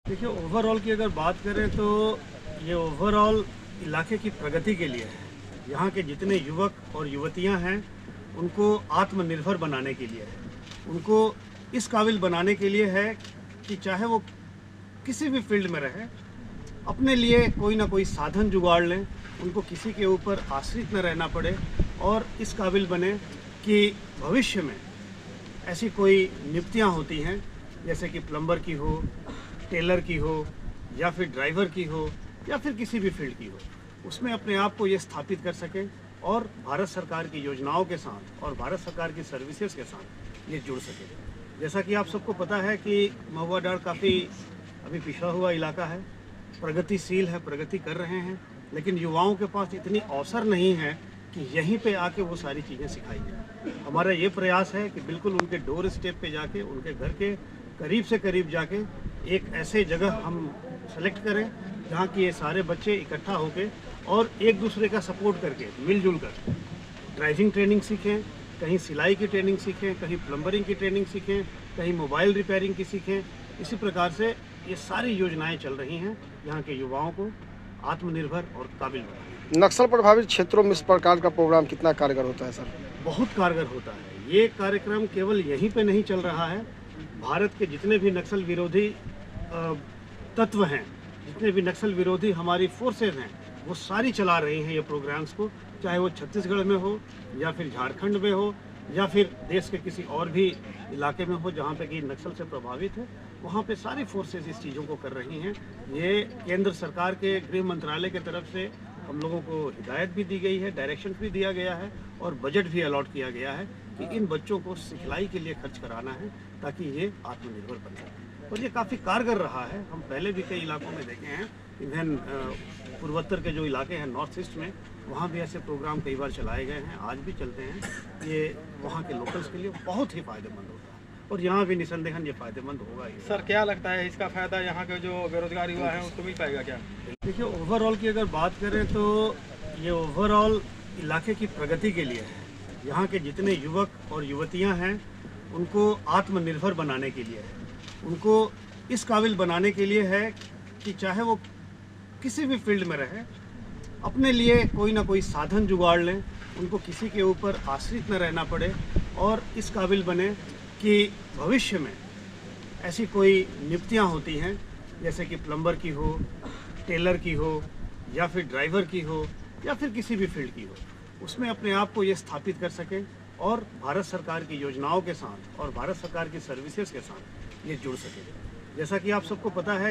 देखिए, ओवरऑल की अगर बात करें तो ये ओवरऑल इलाके की प्रगति के लिए है। यहाँ के जितने युवक और युवतियाँ हैं, उनको आत्मनिर्भर बनाने के लिए है। उनको इस काबिल बनाने के लिए है कि चाहे वो किसी भी फील्ड में रहे, अपने लिए कोई ना कोई साधन जुगाड़ लें, उनको किसी के ऊपर आश्रित न रहना पड़े और इस काबिल बने कि भविष्य में ऐसी कोई नियुक्तियाँ होती हैं, जैसे कि प्लम्बर की हो, टेलर की हो, या फिर ड्राइवर की हो, या फिर किसी भी फील्ड की हो, उसमें अपने आप को ये स्थापित कर सकें और भारत सरकार की योजनाओं के साथ और भारत सरकार की सर्विसेज के साथ ये जुड़ सके। जैसा कि आप सबको पता है कि महुआ डाँड़ काफ़ी अभी पिछड़ा हुआ इलाका है, प्रगतिशील है, प्रगति कर रहे हैं, लेकिन युवाओं के पास इतनी अवसर नहीं है कि यहीं पे आके वो सारी चीज़ें सिखाई जाए। हमारा ये प्रयास है कि बिल्कुल उनके डोर स्टेप पे जाके, उनके घर के करीब से करीब जाके एक ऐसे जगह हम सेलेक्ट करें जहाँ की ये सारे बच्चे इकट्ठा होके और एक दूसरे का सपोर्ट करके मिलजुल कर ड्राइविंग ट्रेनिंग सीखें, कहीं सिलाई की ट्रेनिंग सीखें, कहीं प्लम्बरिंग की ट्रेनिंग सीखें, कहीं मोबाइल रिपेयरिंग की सीखें। इसी प्रकार से ये सारी योजनाएं चल रही हैं यहाँ के युवाओं को आत्मनिर्भर और काबिल बनाने। नक्सल प्रभावित क्षेत्रों में इस प्रकार का प्रोग्राम कितना कारगर होता है सर? बहुत कारगर होता है। ये कार्यक्रम केवल यहीं पे नहीं चल रहा है, भारत के जितने भी नक्सल विरोधी तत्व हैं, जितने भी नक्सल विरोधी हमारी फोर्सेज हैं, वो सारी चला रही हैं ये प्रोग्राम्स को, चाहे वो छत्तीसगढ़ में हो या फिर झारखंड में हो या फिर देश के किसी और भी इलाके में हो जहाँ पे कि नक्सल से प्रभावित है, वहाँ पे सारी फोर्सेज इस चीज़ों को कर रही हैं। ये केंद्र सरकार के गृह मंत्रालय की तरफ से हम लोगों को हिदायत भी दी गई है, डायरेक्शन भी दिया गया है और बजट भी अलॉट किया गया है कि इन बच्चों को सिखलाई के लिए खर्च कराना है ताकि ये आत्मनिर्भर बन सकें। और ये काफ़ी कारगर रहा है। हम पहले भी कई इलाकों में देखे हैं, इवन पूर्वोत्तर के जो इलाके हैं नॉर्थ ईस्ट में, वहाँ भी ऐसे प्रोग्राम कई बार चलाए गए हैं, आज भी चलते हैं। ये वहाँ के लोकल्स के लिए बहुत ही फ़ायदेमंद होता है और यहाँ भी निसंदेहन ये फ़ायदेमंद होगा ही। सर, क्या लगता है इसका फ़ायदा यहाँ के जो बेरोजगार युवा हैं उसको मिल पाएगा क्या? देखिए, ओवरऑल की अगर बात करें तो ये ओवरऑल इलाके की प्रगति के लिए है। यहाँ के जितने युवक और युवतियाँ हैं, उनको आत्मनिर्भर बनाने के लिए है। उनको इस काबिल बनाने के लिए है कि चाहे वो किसी भी फील्ड में रहे, अपने लिए कोई ना कोई साधन जुगाड़ लें, उनको किसी के ऊपर आश्रित न रहना पड़े और इस काबिल बने कि भविष्य में ऐसी कोई नियुक्तियाँ होती हैं, जैसे कि प्लम्बर की हो, टेलर की हो, या फिर ड्राइवर की हो, या फिर किसी भी फील्ड की हो, उसमें अपने आप को ये स्थापित कर सकें और भारत सरकार की योजनाओं के साथ और भारत सरकार की सर्विसेज के साथ ये जुड़ सके। जैसा कि आप सबको पता है